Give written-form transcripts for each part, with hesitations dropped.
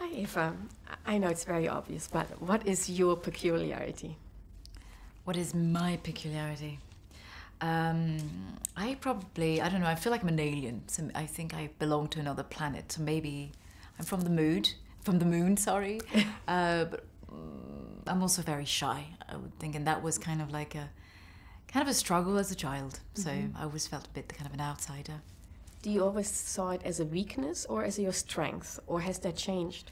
Hi, Eva. I know it's very obvious, but what is your peculiarity? What is my peculiarity? I don't know, I feel like I'm an alien. So I think I belong to another planet. So maybe I'm from the moon, sorry. But I'm also very shy, I would think. And that was kind of a struggle as a child. So I always felt a bit kind of an outsider. Do you always saw it as a weakness or as your strength, or has that changed?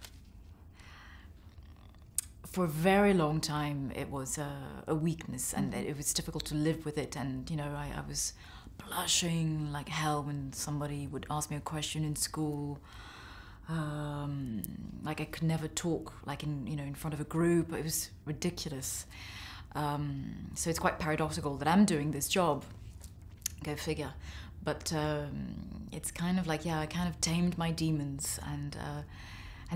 For a very long time, it was a weakness, and it was difficult to live with it. And I was blushing like hell when somebody would ask me a question in school. Like I could never talk like in front of a group. It was ridiculous. So it's quite paradoxical that I'm doing this job. Go figure. But it's kind of like, yeah, I kind of tamed my demons, and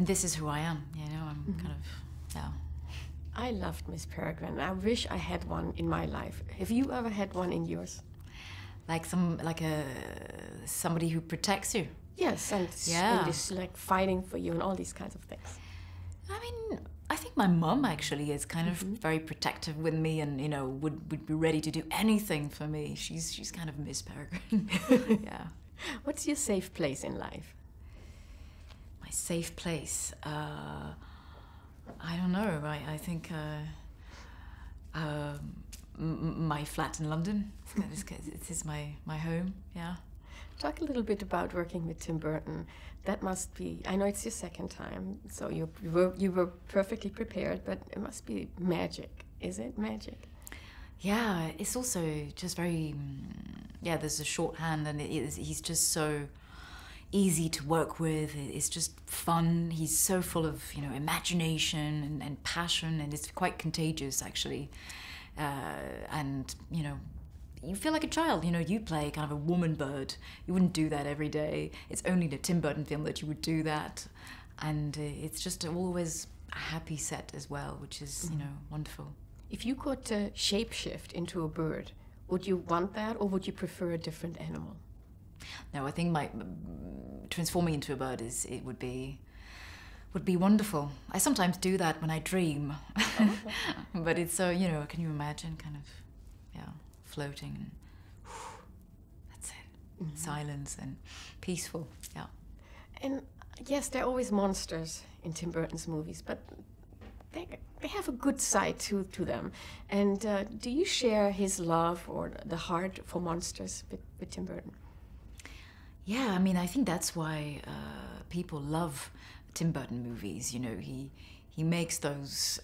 this is who I am. I'm kind of, yeah. I loved Miss Peregrine. I wish I had one in my life. Have you ever had one in yours? Like somebody who protects you. Yes, and is like fighting for you and all these kinds of things. I mean, I think my mum actually is kind of very protective with me, and would be ready to do anything for me. She's kind of Miss Peregrine. Yeah. What's your safe place in life? My safe place. I don't know. I think my flat in London. It is my home. Yeah. Talk a little bit about working with Tim Burton. That must be, I know it's your second time, so you were perfectly prepared, but it must be magic. Is it magic? Yeah, it's also just very, there's a shorthand, and he's just so easy to work with. It's just fun. He's so full of, imagination and passion, and it's quite contagious, actually. And you feel like a child. You play kind of a woman bird. You wouldn't do that every day. It's only in a Tim Burton film that you would do that. And it's just always a happy set as well, which is, wonderful. If you could shapeshift into a bird, would you want that, or would you prefer a different animal? No, I think my transforming into a bird would be wonderful. I sometimes do that when I dream. But it's so, can you imagine kind of, floating and that's it. Silence and peaceful, yeah. And yes, there are always monsters in Tim Burton's movies, but they have a good side to them. And do you share his love or the heart for monsters with Tim Burton? Yeah, I mean, I think that's why people love Tim Burton movies. He makes those,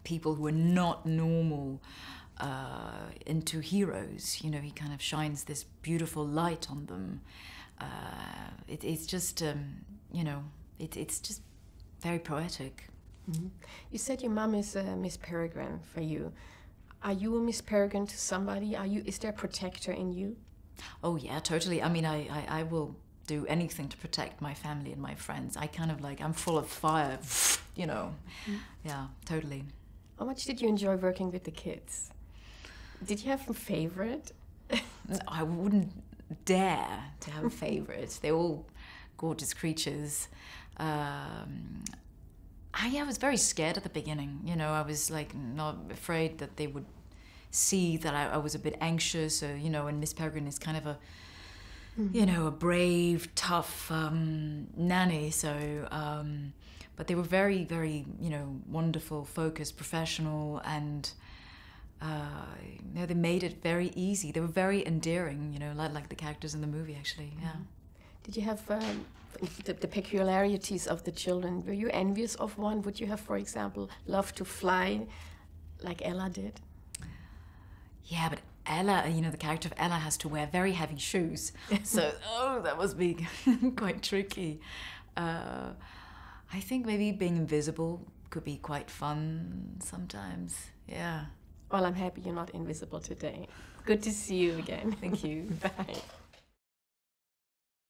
people who are not normal into heroes. He kind of shines this beautiful light on them. It's just, it's just very poetic. Mm-hmm. You said your mom is Miss Peregrine for you. Are you a Miss Peregrine to somebody? Is there a protector in you? Oh yeah, totally. I mean, I will do anything to protect my family and my friends. I'm full of fire, Yeah, totally. How much did you enjoy working with the kids? Did you have a favorite? I wouldn't dare to have a favorite. They're all gorgeous creatures. I was very scared at the beginning. I was like not afraid that they would see that I was a bit anxious. And Miss Peregrine is kind of a, a brave, tough nanny. So, but they were very, very, wonderful, focused, professional, and they made it very easy. They were very endearing, like the characters in the movie, actually. Yeah. Did you have the peculiarities of the children? Were you envious of one? Would you have, for example, loved to fly like Ella did? Yeah, but Ella, the character of Ella has to wear very heavy shoes. So, that must be quite tricky. I think maybe being invisible could be quite fun sometimes. Yeah. Well, I'm happy you're not invisible today. Good to see you again. Thank you. Bye.